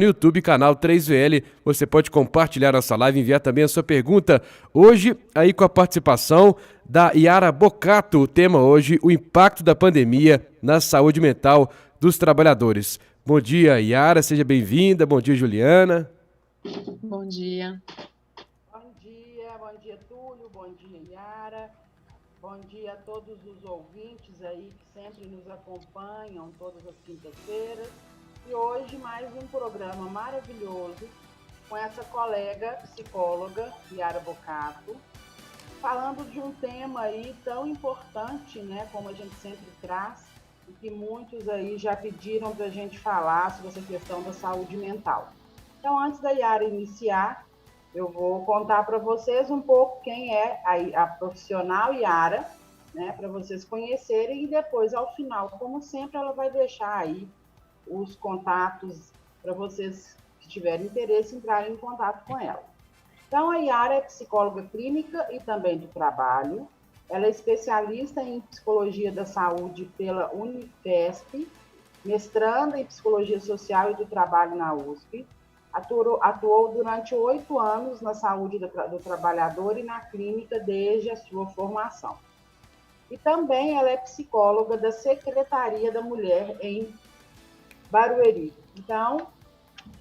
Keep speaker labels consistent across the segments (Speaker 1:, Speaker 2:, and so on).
Speaker 1: no YouTube, canal 3VL. Você pode compartilhar nossa live e enviar também a sua pergunta. Hoje, aí com a participação da Yara Bocato, o tema hoje, o impacto da pandemia na saúde mental dos trabalhadores. Bom dia, Yara, seja bem-vinda. Bom dia, Juliana.
Speaker 2: Bom dia.
Speaker 3: Bom dia, Túlio. Bom dia, Yara. Bom dia a todos os ouvintes aí que sempre nos acompanham todas as quintas-feiras. E hoje mais um programa maravilhoso com essa colega psicóloga, Yara Bocato, falando de um tema aí tão importante, né, como a gente sempre traz, e que muitos aí já pediram para a gente falar sobre essa questão da saúde mental. Então, antes da Yara iniciar, eu vou contar para vocês um pouco quem é a profissional Yara, né, para vocês conhecerem, e depois, ao final, como sempre, ela vai deixar aí os contatos para vocês que tiverem interesse entrarem em contato com ela. Então, a Yara é psicóloga clínica e também do trabalho. Ela é especialista em psicologia da saúde pela Unifesp, mestranda em psicologia social e do trabalho na USP. Atuou durante 8 anos na saúde do trabalhador e na clínica desde a sua formação. E também ela é psicóloga da Secretaria da Mulher em Barueri. Então,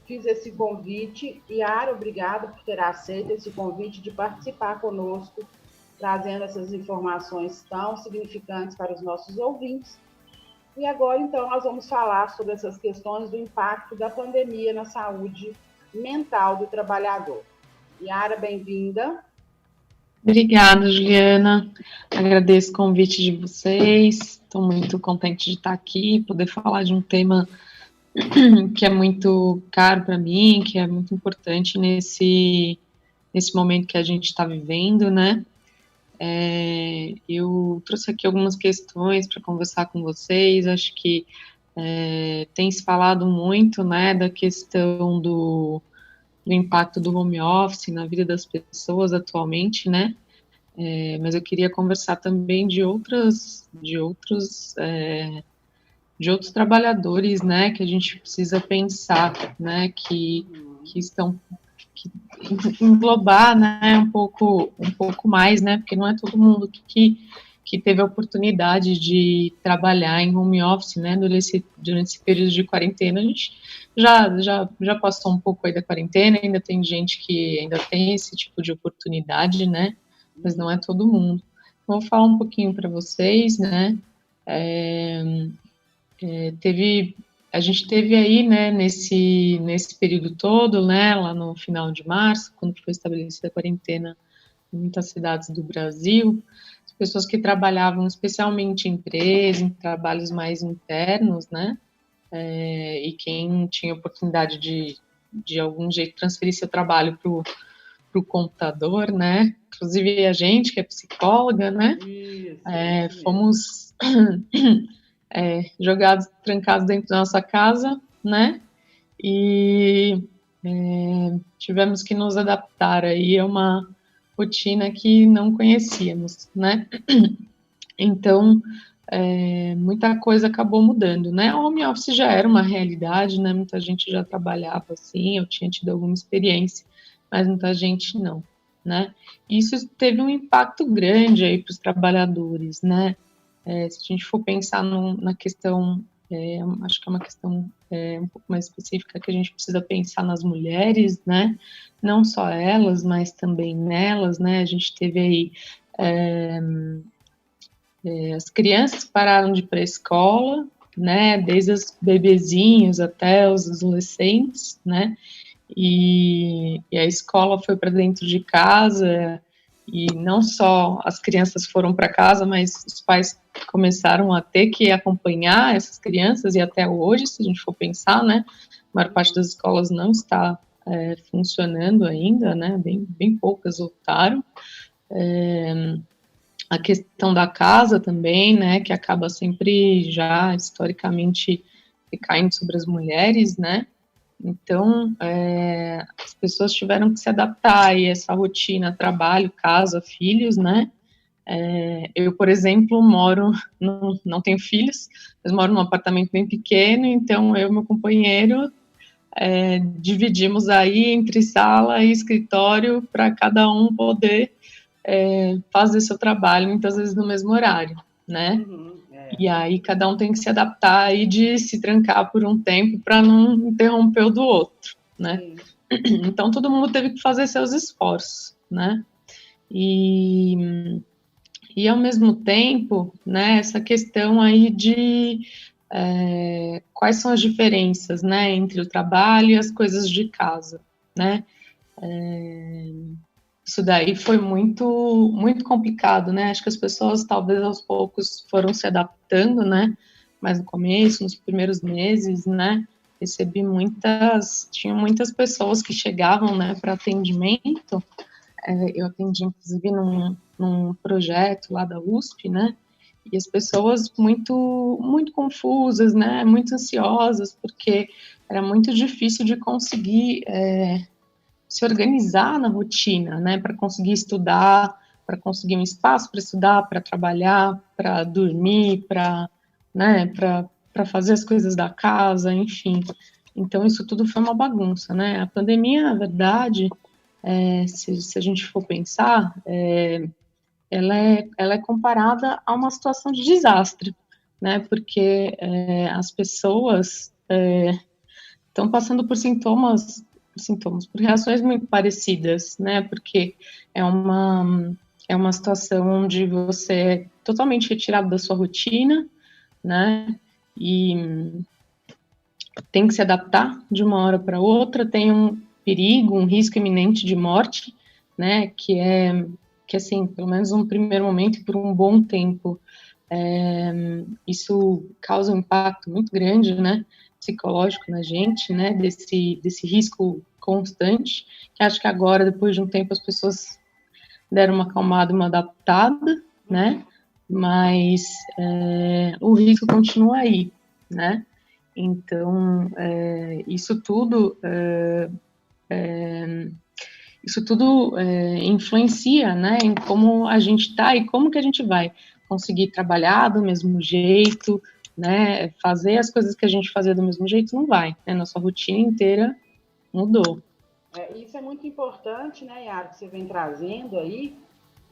Speaker 3: fiz esse convite. Yara, obrigada por ter aceito esse convite de participar conosco, trazendo essas informações tão significantes para os nossos ouvintes. E agora, então, nós vamos falar sobre essas questões do impacto da pandemia na saúde mental do trabalhador. Yara, bem-vinda.
Speaker 2: Obrigada, Juliana. Agradeço o convite de vocês. Estou muito contente de estar aqui, poder falar de um tema que é muito caro para mim, que é muito importante nesse momento que a gente está vivendo, né? Eu trouxe aqui algumas questões para conversar com vocês. Acho que tem se falado muito, né, da questão do impacto do home office na vida das pessoas atualmente, né? Mas eu queria conversar também de outros trabalhadores, né, que a gente precisa pensar, né, que englobar, né, um pouco mais, né, porque não é todo mundo que teve a oportunidade de trabalhar em home office, né, durante esse período de quarentena. A gente já passou um pouco aí da quarentena, ainda tem gente que ainda tem esse tipo de oportunidade, né, mas não é todo mundo. Vou falar um pouquinho para vocês, né, a gente teve aí, né, nesse período todo, né, lá no final de março, quando foi estabelecida a quarentena em muitas cidades do Brasil, as pessoas que trabalhavam especialmente em empresas, em trabalhos mais internos, né, e quem tinha oportunidade de algum jeito transferir seu trabalho para o computador, né, inclusive a gente que é psicóloga, né, fomos jogados, trancados dentro da nossa casa, né, e tivemos que nos adaptar aí a uma rotina que não conhecíamos, né, então muita coisa acabou mudando, né, o home office já era uma realidade, né, muita gente já trabalhava assim, eu tinha tido alguma experiência, mas muita gente não, né, isso teve um impacto grande aí para os trabalhadores, né, se a gente for pensar na questão, acho que é uma questão um pouco mais específica, que a gente precisa pensar nas mulheres, né, não só elas, mas também nelas, né, a gente teve aí as crianças pararam de ir para a escola, né, desde os bebezinhos até os adolescentes, né, e a escola foi para dentro de casa, e não só as crianças foram para casa, mas os pais começaram a ter que acompanhar essas crianças, e até hoje, se a gente for pensar, né, a maior parte das escolas não está funcionando ainda, né, bem poucas voltaram. A questão da casa também, né, que acaba sempre já historicamente recaindo sobre as mulheres, né, então as pessoas tiveram que se adaptar a essa rotina, trabalho, casa, filhos, né, eu, por exemplo, não tenho filhos, mas moro num apartamento bem pequeno, então eu e meu companheiro, dividimos aí entre sala e escritório para cada um poder fazer seu trabalho, muitas vezes no mesmo horário, né? E aí cada um tem que se adaptar aí de se trancar por um tempo para não interromper o do outro, né? Então todo mundo teve que fazer seus esforços, né? E ao mesmo tempo, né, essa questão aí de quais são as diferenças, né, entre o trabalho e as coisas de casa, né? Isso daí foi muito, muito complicado, né? Acho que as pessoas, talvez aos poucos, foram se adaptando, né? Mas no começo, nos primeiros meses, né? Tinha muitas pessoas que chegavam, né, para atendimento. Eu atendi, inclusive, num projeto lá da USP, né? E as pessoas muito, muito confusas, né? Muito ansiosas, porque era muito difícil de conseguir se organizar na rotina, né, para conseguir estudar, para conseguir um espaço para estudar, para trabalhar, para dormir, né, para fazer as coisas da casa, enfim. Então, isso tudo foi uma bagunça, né? A pandemia, na verdade, se a gente for pensar, ela é comparada a uma situação de desastre, né? Porque as pessoas estão passando por por reações muito parecidas, né? Porque é uma situação onde você é totalmente retirado da sua rotina, né? E tem que se adaptar de uma hora para outra, tem um perigo, um risco iminente de morte, né? Que assim, pelo menos num primeiro momento e por um bom tempo, isso causa um impacto muito grande, né? Psicológico na gente, né? Desse risco constante, que acho que agora, depois de um tempo, as pessoas deram uma acalmada, uma adaptada, né? Mas o risco continua aí, né? Então, isso tudo influencia, né? Em como a gente está e como que a gente vai conseguir trabalhar do mesmo jeito, né? Fazer as coisas que a gente fazia do mesmo jeito não vai, né? Nossa rotina inteira mudou.
Speaker 3: Isso é muito importante, né, Yara, que você vem trazendo aí,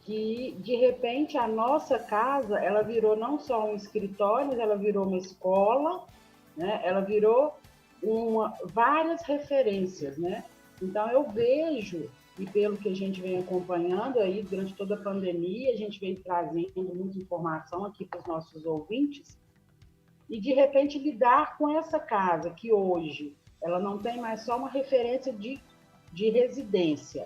Speaker 3: que de repente a nossa casa, ela virou não só um escritório, mas ela virou uma escola, né? Ela virou várias referências, né? Então eu vejo, e pelo que a gente vem acompanhando aí durante toda a pandemia, a gente vem trazendo muita informação aqui para os nossos ouvintes, e de repente lidar com essa casa que hoje ela não tem mais só uma referência de residência,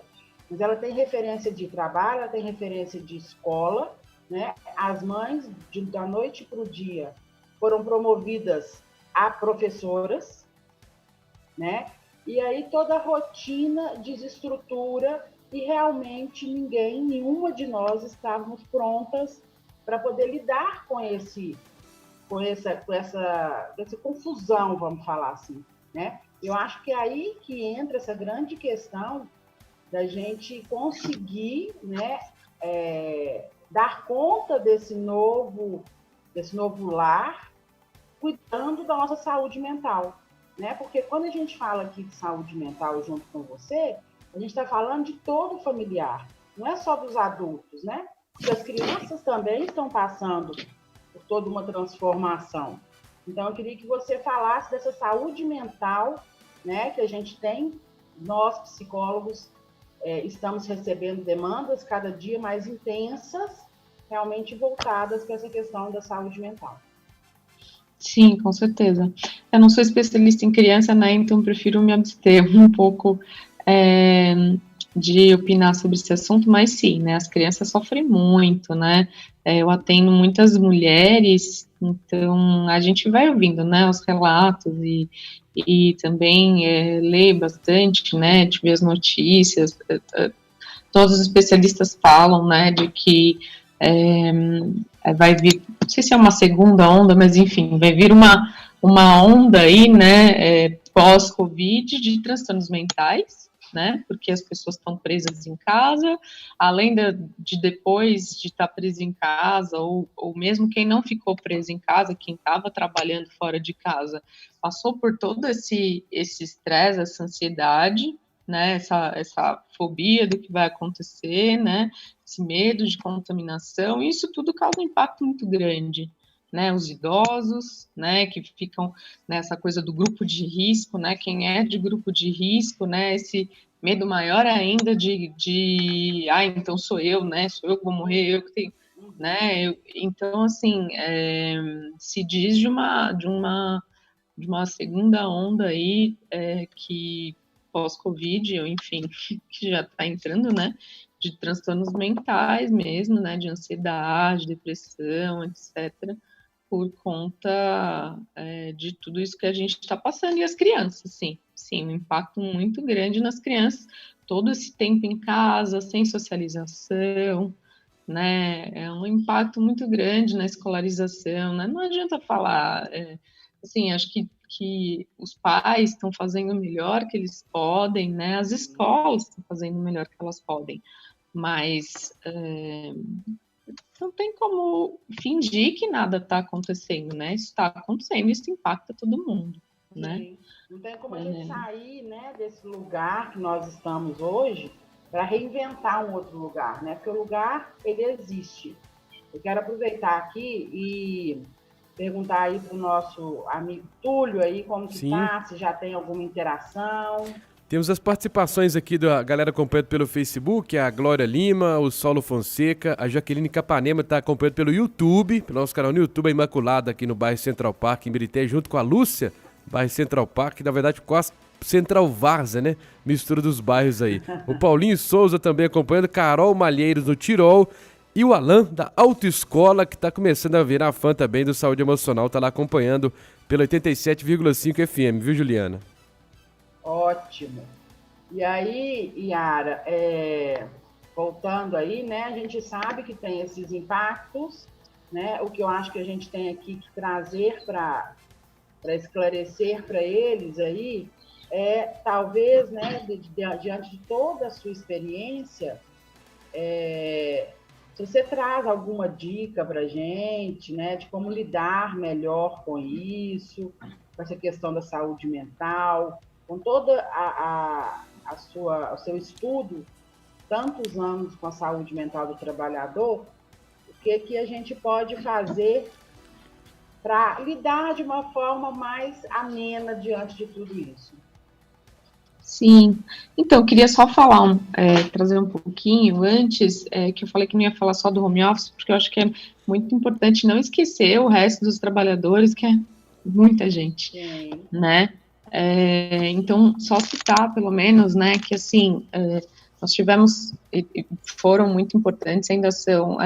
Speaker 3: mas ela tem referência de trabalho, ela tem referência de escola, né? As mães, da noite para o dia, foram promovidas a professoras, né? E aí toda a rotina desestrutura e realmente nenhuma de nós estávamos prontas para poder lidar com essa confusão, vamos falar assim, né? Eu acho que é aí que entra essa grande questão da gente conseguir, né, dar conta desse novo lar, cuidando da nossa saúde mental, né? Porque quando a gente fala aqui de saúde mental junto com você, a gente está falando de todo o familiar, não é só dos adultos, né? Porque as crianças também estão passando por toda uma transformação. Então, eu queria que você falasse dessa saúde mental, né, que a gente tem. Nós, psicólogos, estamos recebendo demandas cada dia mais intensas, realmente voltadas para essa questão da saúde mental.
Speaker 2: Sim, com certeza. Eu não sou especialista em criança, né, então prefiro me abster um pouco de opinar sobre esse assunto, mas sim, né, as crianças sofrem muito, né, eu atendo muitas mulheres, então a gente vai ouvindo, né, os relatos e também lê bastante, né, de ver as notícias, todos os especialistas falam, né, de que vai vir, não sei se é uma segunda onda, mas enfim, vai vir uma onda aí, né, pós-Covid de transtornos mentais, né? Porque as pessoas estão presas em casa, além de depois de estar preso em casa, ou mesmo quem não ficou preso em casa, quem estava trabalhando fora de casa, passou por todo esse estresse, essa ansiedade, né? Essa fobia do que vai acontecer, né? Esse medo de contaminação, isso tudo causa um impacto muito grande. Né, os idosos, né, que ficam nessa coisa do grupo de risco, né, quem é de grupo de risco, né, esse medo maior ainda então sou eu, né, sou eu que vou morrer, eu que tenho, né, então, assim, se diz de uma segunda onda aí, que pós-Covid, ou enfim, que já está entrando, né, de transtornos mentais mesmo, né, de ansiedade, depressão, etc., por conta de tudo isso que a gente está passando. E as crianças, sim, um impacto muito grande nas crianças, todo esse tempo em casa, sem socialização, né, é um impacto muito grande na escolarização, né, não adianta falar, assim, acho que os pais estão fazendo o melhor que eles podem, né, as escolas estão fazendo o melhor que elas podem, mas não tem como fingir que nada está acontecendo, né? Isso está acontecendo, isso impacta todo mundo, né?
Speaker 3: Sim. Não tem como a gente sair, né, desse lugar que nós estamos hoje para reinventar um outro lugar, né? Porque o lugar, ele existe. Eu quero aproveitar aqui e perguntar aí para o nosso amigo Túlio aí como que tá, se já tem alguma interação.
Speaker 1: Temos as participações aqui da galera acompanhando pelo Facebook, a Glória Lima, o Saulo Fonseca, a Jaqueline Capanema está acompanhando pelo YouTube, pelo nosso canal no YouTube, a Imaculada aqui no bairro Central Park, em Birité, junto com a Lúcia, bairro Central Park, na verdade quase Central Várzea, né? Mistura dos bairros aí. O Paulinho Souza também acompanhando, Carol Malheiros no Tirol, e o Alan da Autoescola, que está começando a virar fã também do Saúde Emocional, está lá acompanhando pelo 87,5 FM, viu, Juliana?
Speaker 3: Ótimo. E aí, Yara, voltando aí, né, a gente sabe que tem esses impactos, né, o que eu acho que a gente tem aqui que trazer para esclarecer para eles aí, talvez, né, diante de toda a sua experiência, se você traz alguma dica para a gente, né, de como lidar melhor com isso, com essa questão da saúde mental, com toda o seu estudo, tantos anos com a saúde mental do trabalhador, o que a gente pode fazer para lidar de uma forma mais amena diante de tudo isso?
Speaker 2: Sim, então, eu queria só falar, trazer um pouquinho antes, que eu falei que não ia falar só do home office, porque eu acho que é muito importante não esquecer o resto dos trabalhadores, que é muita gente,
Speaker 3: Sim.
Speaker 2: Né? Então, só citar, pelo menos, né, que, assim, nós tivemos, foram muito importantes, ainda são,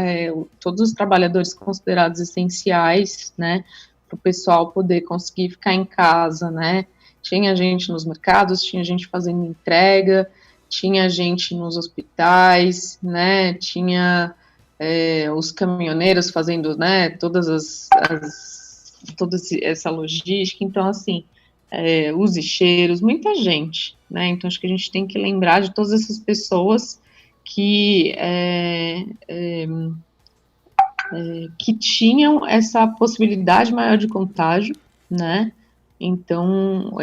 Speaker 2: todos os trabalhadores considerados essenciais, né, para o pessoal poder conseguir ficar em casa, né, tinha gente nos mercados, tinha gente fazendo entrega, tinha gente nos hospitais, né, tinha os caminhoneiros fazendo, né, toda essa logística, então, assim, os lixeiros, muita gente, né, então acho que a gente tem que lembrar de todas essas pessoas que tinham essa possibilidade maior de contágio, né, então,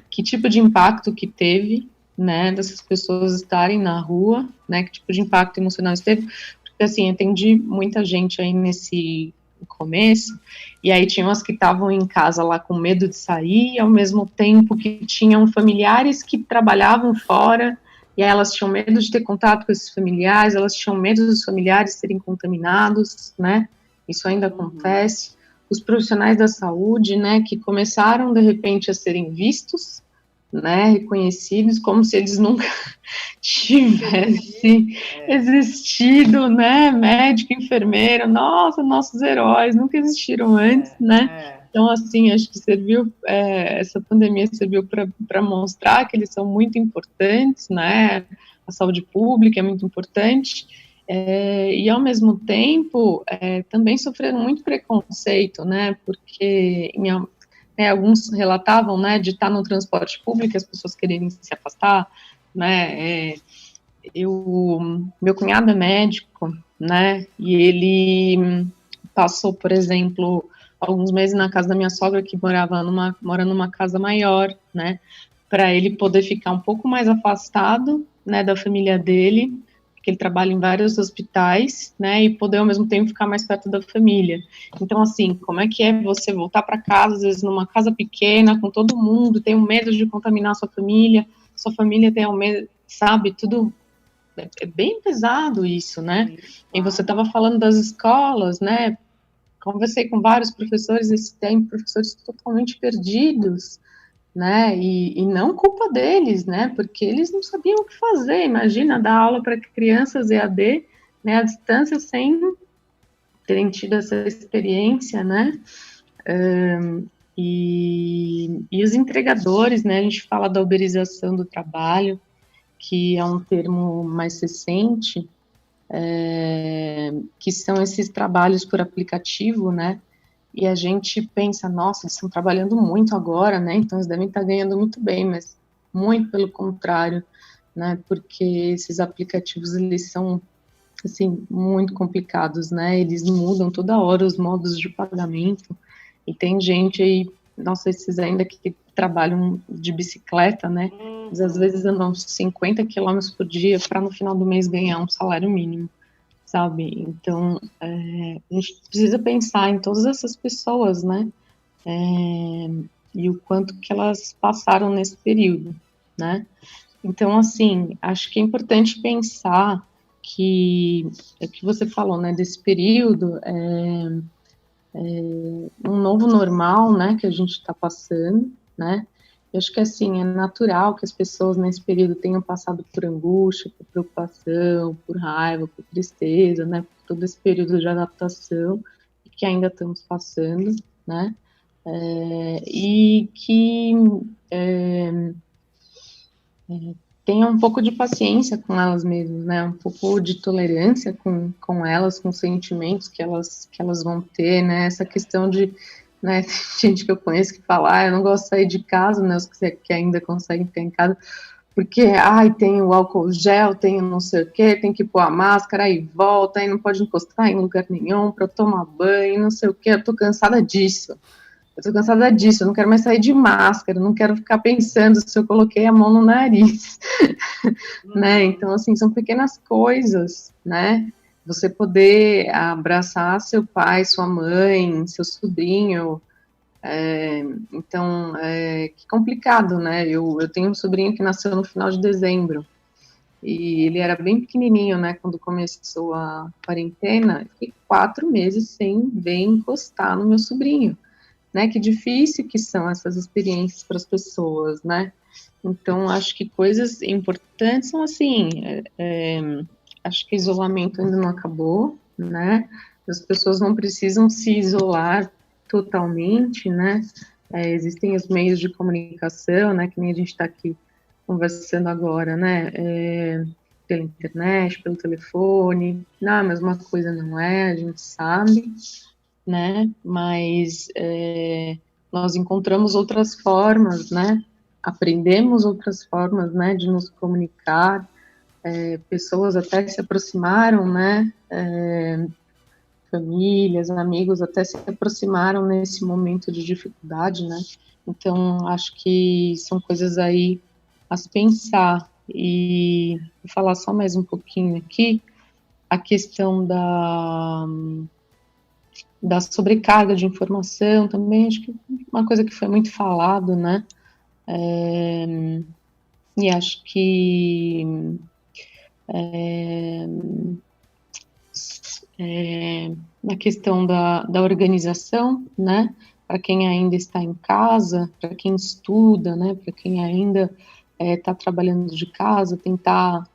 Speaker 2: que tipo de impacto que teve, né, dessas pessoas estarem na rua, né, que tipo de impacto emocional isso teve, porque, assim, eu atendi muita gente aí nesse começo, e aí tinham as que estavam em casa lá com medo de sair, ao mesmo tempo que tinham familiares que trabalhavam fora, e aí elas tinham medo de ter contato com esses familiares, elas tinham medo dos familiares serem contaminados, né, isso ainda acontece. Os profissionais da saúde, né, que começaram, de repente, a serem vistos, né, reconhecidos, como se eles nunca tivessem existido, né, médico, enfermeiro, nossa, nossos heróis, nunca existiram antes, né, então, assim, acho que serviu, essa pandemia serviu para mostrar que eles são muito importantes, né, a saúde pública é muito importante, e ao mesmo tempo também sofreram muito preconceito, né, porque alguns relatavam, né, de estar no transporte público, as pessoas quererem se afastar, né? Meu cunhado é médico, né? E ele passou, por exemplo, alguns meses na casa da minha sogra, que mora numa casa maior, né? Para ele poder ficar um pouco mais afastado, né, da família dele, porque ele trabalha em vários hospitais, né, e poder ao mesmo tempo ficar mais perto da família. Então, assim, como é que é você voltar para casa, às vezes numa casa pequena, com todo mundo, tem um medo de contaminar sua família tem um medo, sabe, tudo é bem pesado isso, né? E você estava falando das escolas, né? Conversei com vários professores, e tem professores totalmente perdidos, né? E não culpa deles, né? Porque eles não sabiam o que fazer. Imagina dar aula para crianças EAD, né? À distância, sem terem tido essa experiência, né? E os entregadores, né? A gente fala da uberização do trabalho, que é um termo mais recente, que são esses trabalhos por aplicativo, né? E a gente pensa, nossa, eles estão trabalhando muito agora, né? Então eles devem estar ganhando muito bem, mas muito pelo contrário, né? Porque esses aplicativos, eles são, assim, muito complicados, né? Eles mudam toda hora os modos de pagamento. E tem gente aí, não sei se vocês ainda que trabalham de bicicleta, né? Eles às vezes andam 50 quilômetros por dia para no final do mês ganhar um salário mínimo, sabe? Então, a gente precisa pensar em todas essas pessoas, né? E o quanto que elas passaram nesse período, né? Então, assim, acho que é importante pensar que, é o que você falou, né, desse período, um novo normal, né, que a gente está passando, né? Eu acho que, assim, é natural que as pessoas nesse período tenham passado por angústia, por preocupação, por raiva, por tristeza, né? Por todo esse período de adaptação que ainda estamos passando, né? E que tenham um pouco de paciência com elas mesmas, né? Um pouco de tolerância com elas, com os sentimentos que elas vão ter, né? Essa questão de, né, tem gente que eu conheço que fala, eu não gosto de sair de casa, né, os que ainda conseguem ficar em casa, porque, tem o álcool gel, tem não sei o que, tem que pôr a máscara, aí volta, aí não pode encostar em lugar nenhum para tomar banho, não sei o que, eu tô cansada disso, eu não quero mais sair de máscara, não quero ficar pensando se eu coloquei a mão no nariz, né, então, assim, são pequenas coisas, né, você poder abraçar seu pai, sua mãe, seu sobrinho, então, que complicado, né, eu tenho um sobrinho que nasceu no final de dezembro, e ele era bem pequenininho, né, quando começou a quarentena, fiquei 4 meses sem ver encostar no meu sobrinho, né, que difícil que são essas experiências para as pessoas, né, então, acho que coisas importantes são assim, acho que isolamento ainda não acabou, né? As pessoas não precisam se isolar totalmente, né? Existem os meios de comunicação, né? Que nem a gente está aqui conversando agora, né? Pela internet, pelo telefone. Não, a mesma coisa não é, a gente sabe, né? Mas nós encontramos outras formas, né? Aprendemos outras formas, né? De nos comunicar. Pessoas até se aproximaram, né, famílias, amigos até se aproximaram nesse momento de dificuldade, né, então acho que são coisas aí a se pensar, e vou falar só mais um pouquinho aqui, a questão da sobrecarga de informação também, acho que uma coisa que foi muito falado, né, e acho que na questão da organização, né, para quem ainda está em casa, para quem estuda, né, para quem ainda está trabalhando de casa, tentar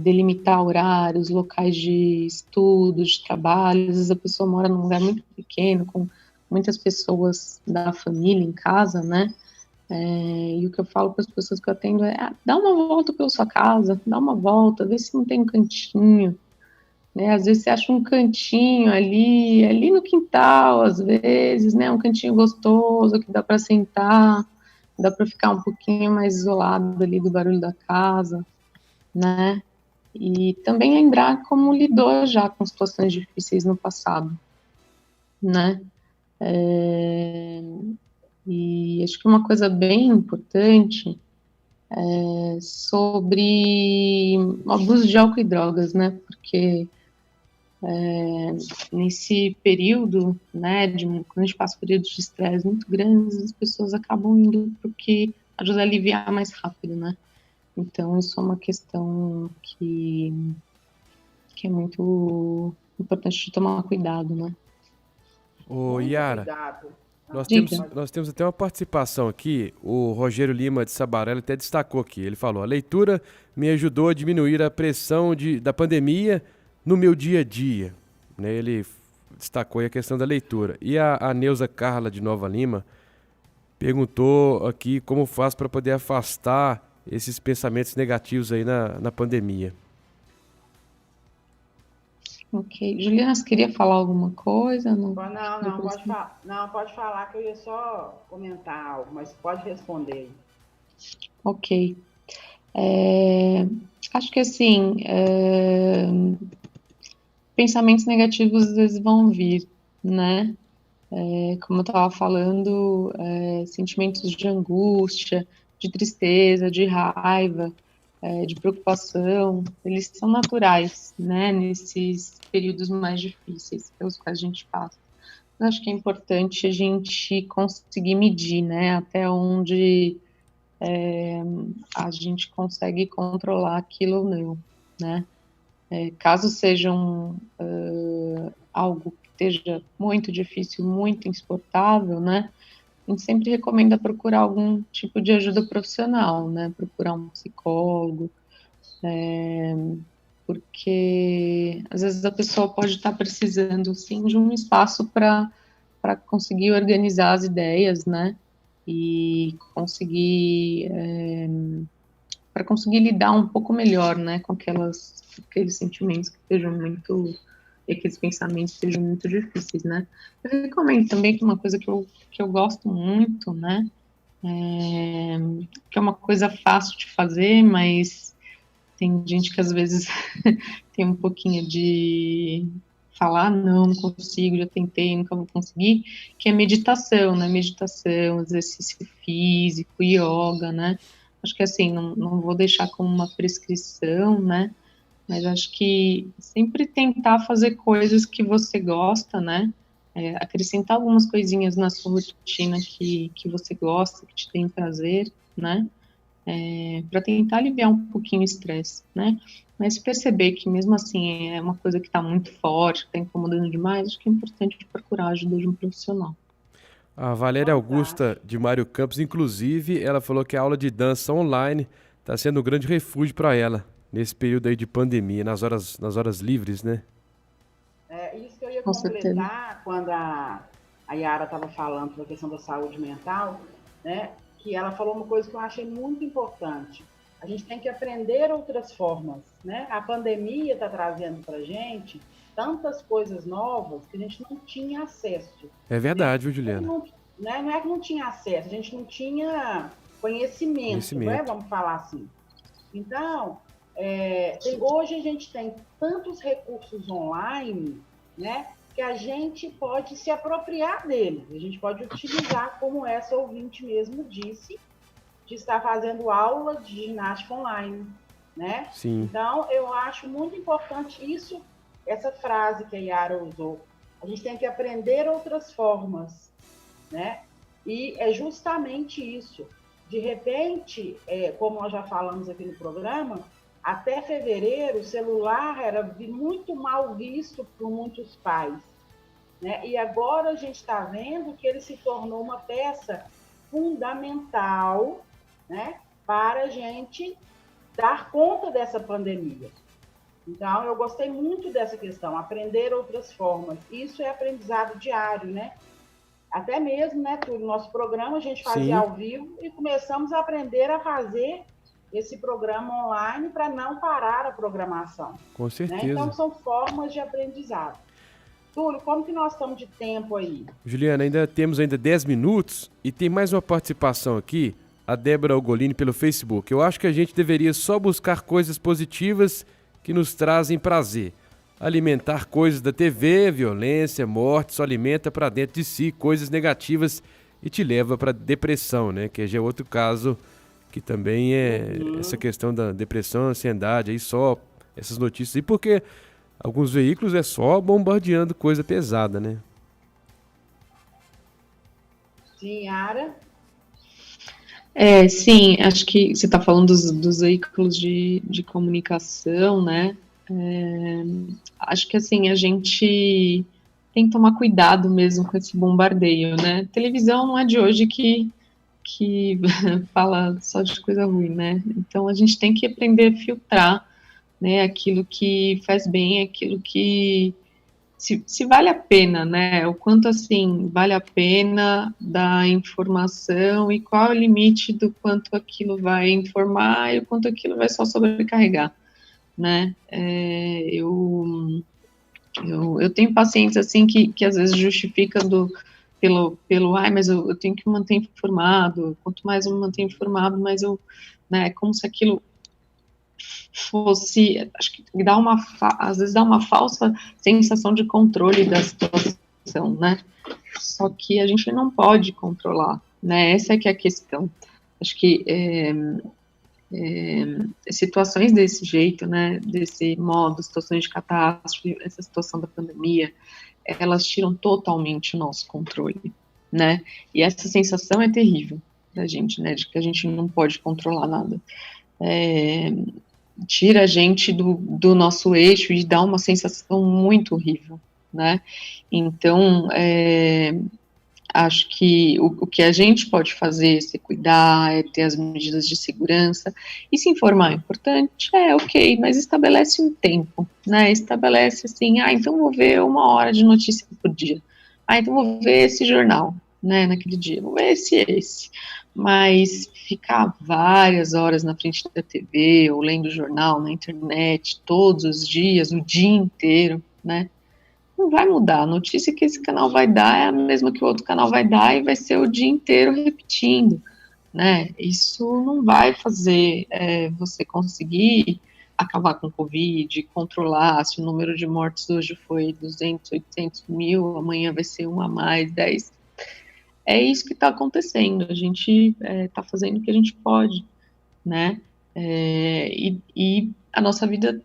Speaker 2: delimitar horários, locais de estudo, de trabalho, às vezes a pessoa mora num lugar muito pequeno, com muitas pessoas da família em casa, né, e o que eu falo para as pessoas que eu atendo dá uma volta pela sua casa, dá uma volta, vê se não tem um cantinho, né, às vezes você acha um cantinho ali no quintal, às vezes, né, um cantinho gostoso que dá para sentar, dá para ficar um pouquinho mais isolado ali do barulho da casa, né? E também lembrar como lidou já com situações difíceis no passado, né? E acho que uma coisa bem importante é sobre o abuso de álcool e drogas, né? Porque nesse período, né, quando a gente passa períodos de estresse muito grandes, as pessoas acabam indo para o que ajuda a aliviar mais rápido, né? Então, isso é uma questão que é muito importante de tomar cuidado, né?
Speaker 1: Ô,
Speaker 3: Muito
Speaker 1: Yara,
Speaker 3: cuidado.
Speaker 1: nós temos,
Speaker 2: Diga.
Speaker 3: Pode.
Speaker 1: nós temos até uma participação aqui. O Rogério Lima de Sabarelli até destacou aqui. Ele falou: a leitura me ajudou a diminuir a pressão da pandemia no meu dia a dia. Né, ele destacou aí a questão da leitura. E a Neuza Carla de Nova Lima perguntou aqui como faz para poder afastar esses pensamentos negativos aí na pandemia.
Speaker 2: Ok. Juliana, você queria falar alguma coisa? Não,
Speaker 3: Não,
Speaker 2: depois...
Speaker 3: pode falar que eu ia só comentar algo, mas pode responder aí.
Speaker 2: Ok. Acho que assim, pensamentos negativos às vezes vão vir, né? Como eu estava falando, sentimentos de angústia, de tristeza, de raiva, de preocupação, eles são naturais, né? Nesses períodos mais difíceis pelos quais a gente passa. Eu acho que é importante a gente conseguir medir, né? Até onde a gente consegue controlar aquilo ou não, né? Caso sejam algo que esteja muito difícil, muito insuportável, né? A gente sempre recomenda procurar algum tipo de ajuda profissional, né? Procurar um psicólogo, porque às vezes a pessoa pode estar precisando, sim, de um espaço para conseguir organizar as ideias, né? E conseguir para conseguir lidar um pouco melhor, né, com aqueles sentimentos que estejam muito, e aqueles pensamentos que sejam muito difíceis, né. Eu recomendo também que uma coisa que eu gosto muito, né, que é uma coisa fácil de fazer, mas tem gente que às vezes tem um pouquinho de falar, não consigo, já tentei, nunca vou conseguir, que é meditação, né, meditação, exercício físico, yoga, né, acho que assim, não vou deixar como uma prescrição, né, mas acho que sempre tentar fazer coisas que você gosta, né, acrescentar algumas coisinhas na sua rotina que você gosta, que te tem prazer, né, para tentar aliviar um pouquinho o estresse, né? Mas perceber que mesmo assim é uma coisa que está muito forte, que está incomodando demais, acho que é importante procurar a ajuda de um profissional.
Speaker 1: A Valéria Augusta
Speaker 3: Fantástico.
Speaker 1: de Mário Campos, inclusive, ela falou que a aula de dança online está sendo um grande refúgio para ela nesse período aí de pandemia, nas horas livres, né?
Speaker 3: Isso que eu ia
Speaker 2: Com certeza.
Speaker 3: completar quando a Yara estava falando sobre a questão da saúde mental, né? Que ela falou uma coisa que eu achei muito importante. A gente tem que aprender outras formas, né? A pandemia está trazendo para a gente tantas coisas novas que a gente não tinha acesso,
Speaker 1: É
Speaker 3: né?
Speaker 1: verdade, viu, Juliana?
Speaker 3: Não é que não tinha acesso, a gente não tinha conhecimento, né?
Speaker 1: Conhecimento.
Speaker 3: Vamos falar assim. Então, hoje a gente tem tantos recursos online, né, que a gente pode se apropriar deles, a gente pode utilizar, como essa ouvinte mesmo disse, de estar fazendo aula de ginástica online, né?
Speaker 1: Sim.
Speaker 3: Então, eu acho muito importante isso, essa frase que a Yara usou. A gente tem que aprender outras formas, né? E é justamente isso. De repente, como nós já falamos aqui no programa, até fevereiro o celular era muito mal visto por muitos pais, né? E agora a gente está vendo que ele se tornou uma peça fundamental, né, para a gente dar conta dessa pandemia. Então, eu gostei muito dessa questão, aprender outras formas. Isso é aprendizado diário, né? Até mesmo, né, Túlio, nosso programa a gente fazia
Speaker 1: Sim,
Speaker 3: ao vivo e começamos a aprender a fazer esse programa online para não parar a programação,
Speaker 1: com
Speaker 3: né? Então,
Speaker 1: certeza.
Speaker 3: são formas de aprendizado. Túlio, como que nós estamos de tempo aí?
Speaker 1: Juliana, ainda temos 10 minutos e tem mais uma participação aqui. a Débora Ugolini pelo Facebook. Eu acho que a gente deveria só buscar coisas positivas que nos trazem prazer. Alimentar coisas da TV, violência, morte, só alimenta para dentro de si coisas negativas e te leva para depressão, né? Que já é outro caso que também é essa questão da depressão, ansiedade, aí só essas notícias. E porque alguns veículos é só bombardeando coisa pesada, né?
Speaker 3: Sim, Yara?
Speaker 2: Sim, acho que você está falando dos veículos de comunicação, né? Acho que assim, a gente tem que tomar cuidado mesmo com esse bombardeio, né? Televisão não é de hoje que fala só de coisa ruim, né? Então a gente tem que aprender a filtrar, né, aquilo que faz bem, aquilo que se vale a pena, né? O quanto assim vale a pena dar informação e qual é o limite do quanto aquilo vai informar e o quanto aquilo vai só sobrecarregar, né? Eu tenho pacientes assim que às vezes justificam mas eu tenho que me manter informado, quanto mais eu me mantenho informado, mais eu, né, como se aquilo fosse, acho que às vezes dá uma falsa sensação de controle da situação, né, só que a gente não pode controlar, né, essa é que é a questão, acho que situações desse jeito, né, desse modo, situações de catástrofe, essa situação da pandemia, elas tiram totalmente o nosso controle, né, e essa sensação é terrível da gente, né, de que a gente não pode controlar nada, tira a gente do nosso eixo e dá uma sensação muito horrível, né, então, acho que o que a gente pode fazer é se cuidar, é ter as medidas de segurança, e se informar é importante, ok, mas estabelece um tempo, né, estabelece assim, então vou ver 1 hora de notícia por dia, então vou ver esse jornal, né, naquele dia, vou ver esse, mas ficar várias horas na frente da TV, ou lendo jornal na internet, todos os dias, o dia inteiro, né, não vai mudar. A notícia que esse canal vai dar é a mesma que o outro canal vai dar e vai ser o dia inteiro repetindo, né? Isso não vai fazer você conseguir acabar com o Covid, controlar se o número de mortes hoje foi 200, 800 mil, amanhã vai ser 1 a mais, 10. É isso que está acontecendo. A gente está fazendo o que a gente pode, né? E a nossa vida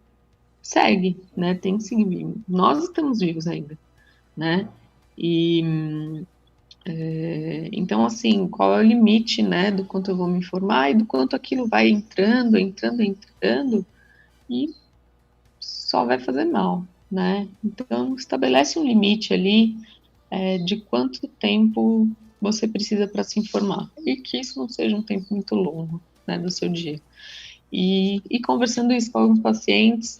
Speaker 2: segue, né, tem que seguir, nós estamos vivos ainda, né, e então assim, qual é o limite, né, do quanto eu vou me informar e do quanto aquilo vai entrando, e só vai fazer mal, né, então estabelece um limite ali, de quanto tempo você precisa para se informar, e que isso não seja um tempo muito longo, né, do seu dia. E conversando isso com alguns pacientes,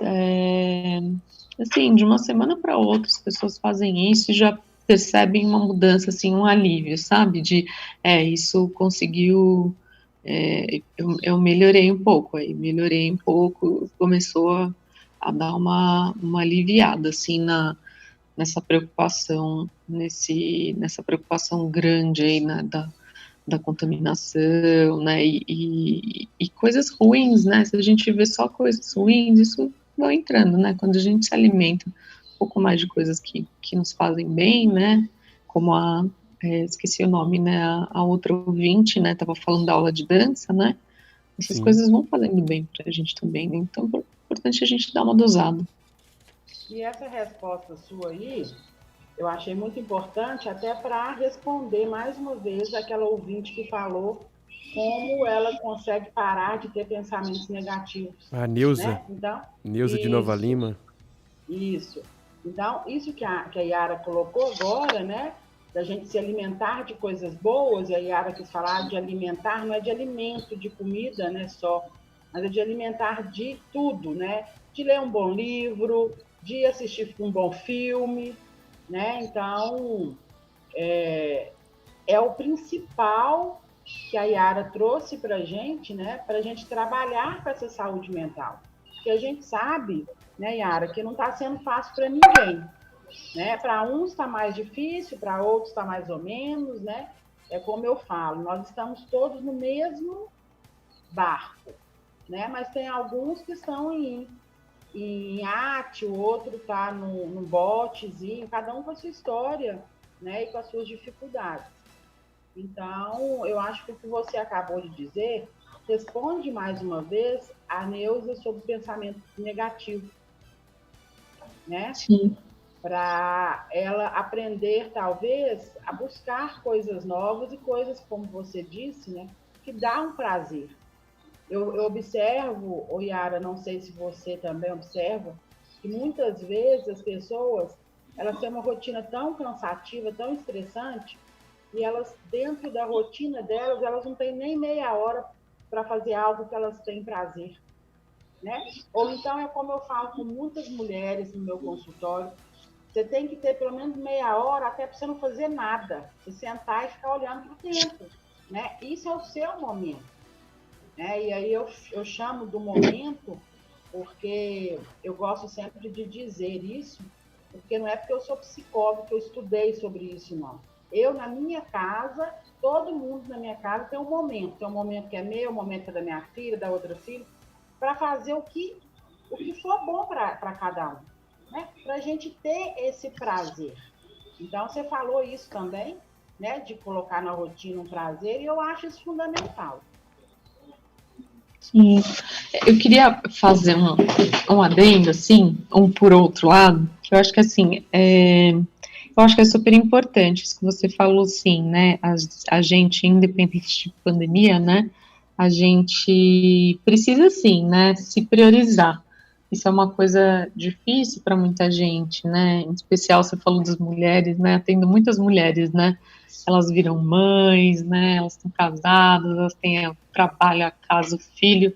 Speaker 2: assim, de uma semana para outra, as pessoas fazem isso e já percebem uma mudança, assim, um alívio, sabe? Isso conseguiu, eu melhorei um pouco, começou a dar uma aliviada, assim, nessa preocupação, nessa preocupação grande aí, da contaminação, né, e coisas ruins, né, se a gente vê só coisas ruins, isso vai entrando, né, quando a gente se alimenta um pouco mais de coisas que nos fazem bem, né, como esqueci o nome, né, a outra ouvinte, né, tava falando da aula de dança, né, essas
Speaker 1: Sim.
Speaker 2: coisas vão fazendo bem pra gente também, né, então é importante a gente dar uma dosada.
Speaker 3: E essa resposta sua aí, eu achei muito importante até para responder mais uma vez aquela ouvinte que falou como ela consegue parar de ter pensamentos negativos.
Speaker 1: A Neuza,
Speaker 3: né? Então,
Speaker 1: Neuza de Nova Lima.
Speaker 3: Isso. Então, isso que a Yara colocou agora, né? Da gente se alimentar de coisas boas, e a Yara quis falar de alimentar, não é de alimento, de comida, né, só, mas é de alimentar de tudo, né? De ler um bom livro, de assistir um bom filme, né? Então, é o principal que a Yara trouxe para a gente, né? Para a gente trabalhar com essa saúde mental. Porque a gente sabe, né, Yara, que não está sendo fácil para ninguém, né? Para uns está mais difícil, para outros está mais ou menos, né? é como eu falo, nós estamos todos no mesmo barco, né? Mas tem alguns que estão em iate, o outro está no botezinho, cada um com a sua história, né? E com as suas dificuldades. Então, eu acho que o que você acabou de dizer responde mais uma vez a Neuza sobre o pensamento negativo, né?
Speaker 2: Sim.
Speaker 3: Para ela aprender, talvez, a buscar coisas novas e coisas, como você disse, né? Que dá um prazer. Eu observo, Yara, não sei se você também observa, que muitas vezes as pessoas elas têm uma rotina tão cansativa, tão estressante, e elas, dentro da rotina delas, elas não têm nem meia hora para fazer algo que elas têm prazer, né? Ou então é como eu falo com muitas mulheres no meu consultório, você tem que ter pelo menos meia hora até para você não fazer nada, você sentar e ficar olhando para o tempo, né? Isso é o seu momento, né? E aí eu chamo do momento porque eu gosto sempre de dizer isso, porque não é porque eu sou psicóloga que eu estudei sobre isso, não. Eu, na minha casa, todo mundo na minha casa tem um momento que é meu, um momento que é da minha filha, da outra filha, para fazer o que for bom para cada um, né? Para a gente ter esse prazer. Então, você falou isso também, né? De colocar na rotina um prazer, e eu acho isso fundamental.
Speaker 2: Sim. Eu queria fazer um adendo, assim, um por outro lado, que eu acho que, assim, eu acho que é super importante isso que você falou, sim, né, a gente, independente de pandemia, né, a gente precisa, sim, né, se priorizar. Isso é uma coisa difícil para muita gente, né, em especial você falou das mulheres, né, atendo muitas mulheres, né, elas viram mães, né, elas estão casadas, elas têm o trabalho, a casa, o filho,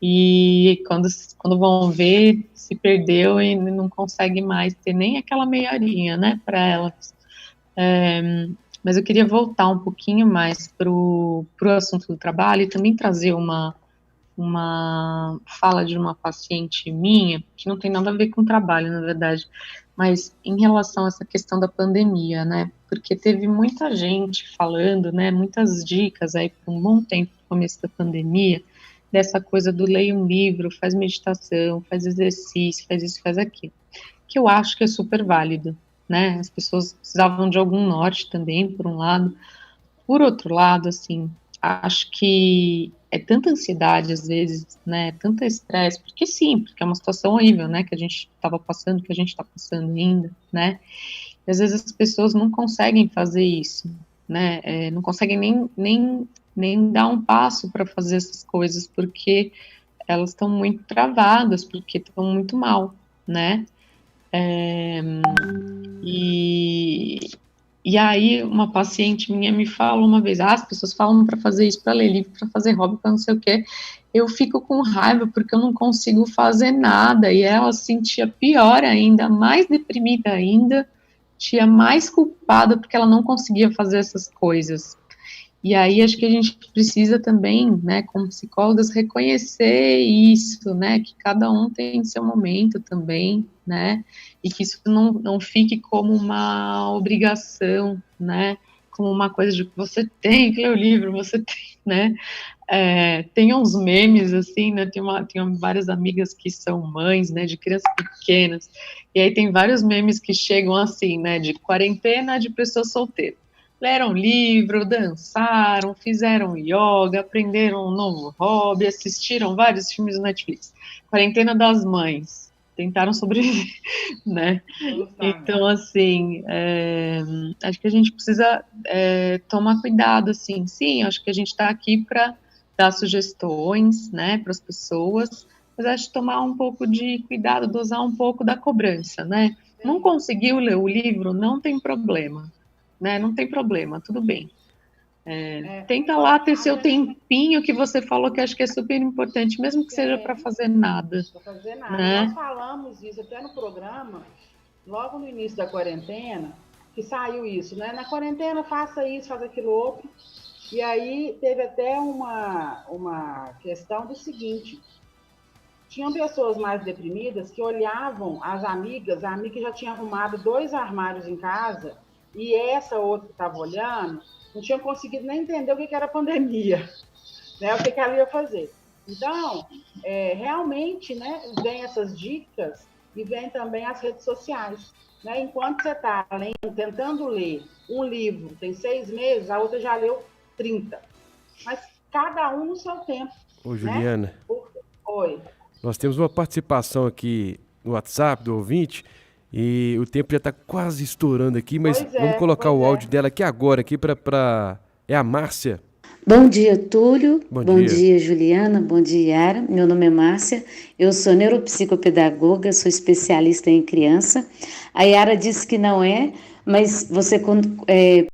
Speaker 2: e quando vão ver, se perdeu e não consegue mais ter nem aquela meia horinha, né, para elas. Mas eu queria voltar um pouquinho mais para o assunto do trabalho e também trazer uma fala de uma paciente minha, que não tem nada a ver com trabalho, na verdade, mas em relação a essa questão da pandemia, né? Porque teve muita gente falando, né? Muitas dicas aí por um bom tempo no começo da pandemia, dessa coisa do leia um livro, faz meditação, faz exercício, faz isso, faz aquilo, que eu acho que é super válido, né? As pessoas precisavam de algum norte também, por um lado. Por outro lado, assim, acho que é tanta ansiedade às vezes, né, tanta estresse, porque sim, porque é uma situação horrível, né, que a gente estava passando, que a gente está passando ainda, né, e às vezes as pessoas não conseguem fazer isso, né, não conseguem nem dar um passo para fazer essas coisas, porque elas estão muito travadas, porque estão muito mal, né, e, e aí, uma paciente minha me falou uma vez, as pessoas falam para fazer isso, para ler livro, para fazer hobby, para não sei o quê. Eu fico com raiva porque eu não consigo fazer nada. E ela se sentia pior ainda, mais deprimida ainda, tinha mais culpada porque ela não conseguia fazer essas coisas. E aí acho que a gente precisa também, né, como psicólogas, reconhecer isso, né, que cada um tem seu momento também, né, e que isso não fique como uma obrigação, né, como uma coisa de você tem que ler o livro, você tem, né, tem uns memes, assim, né, tenho várias amigas que são mães, né, de crianças pequenas, e aí tem vários memes que chegam assim, né, de quarentena de pessoa solteira. Leram livro, dançaram, fizeram yoga, aprenderam um novo hobby, assistiram vários filmes no Netflix. Quarentena das mães, tentaram sobreviver, né? Então, assim, acho que a gente precisa tomar cuidado, assim. Sim, acho que a gente está aqui para dar sugestões, né, para as pessoas, mas acho que tomar um pouco de cuidado, dosar um pouco da cobrança, né? Não conseguiu ler o livro, não tem problema, né? Não tem problema, tudo bem. Tenta lá ter seu tempinho que você falou que acho que é super importante, mesmo que seja para fazer nada.
Speaker 3: Para fazer nada.
Speaker 2: Né?
Speaker 3: Nós falamos isso até no programa, logo no início da quarentena, que saiu isso, né? Na quarentena, faça isso, faça aquilo outro. E aí teve até uma questão do seguinte: tinham pessoas mais deprimidas que olhavam as amigas, a amiga já tinha arrumado 2 armários em casa, e essa outra que estava olhando não tinha conseguido nem entender o que era pandemia, né? O que ela ia fazer. Então, realmente, né, vem essas dicas e vem também as redes sociais. Né? Enquanto você está tentando ler um livro, tem 6 meses, a outra já leu 30. Mas cada um no seu tempo.
Speaker 1: Ô, Juliana.
Speaker 3: Né? Oi.
Speaker 1: Nós temos uma participação aqui no WhatsApp do ouvinte e o tempo já está quase estourando aqui, mas vamos colocar o áudio dela aqui agora, aqui para... É a Márcia.
Speaker 4: Bom dia, Túlio.
Speaker 1: Bom
Speaker 4: dia, Juliana. Bom dia, Yara. Meu nome é Márcia. Eu sou neuropsicopedagoga, sou especialista em criança. A Yara disse que não é, mas você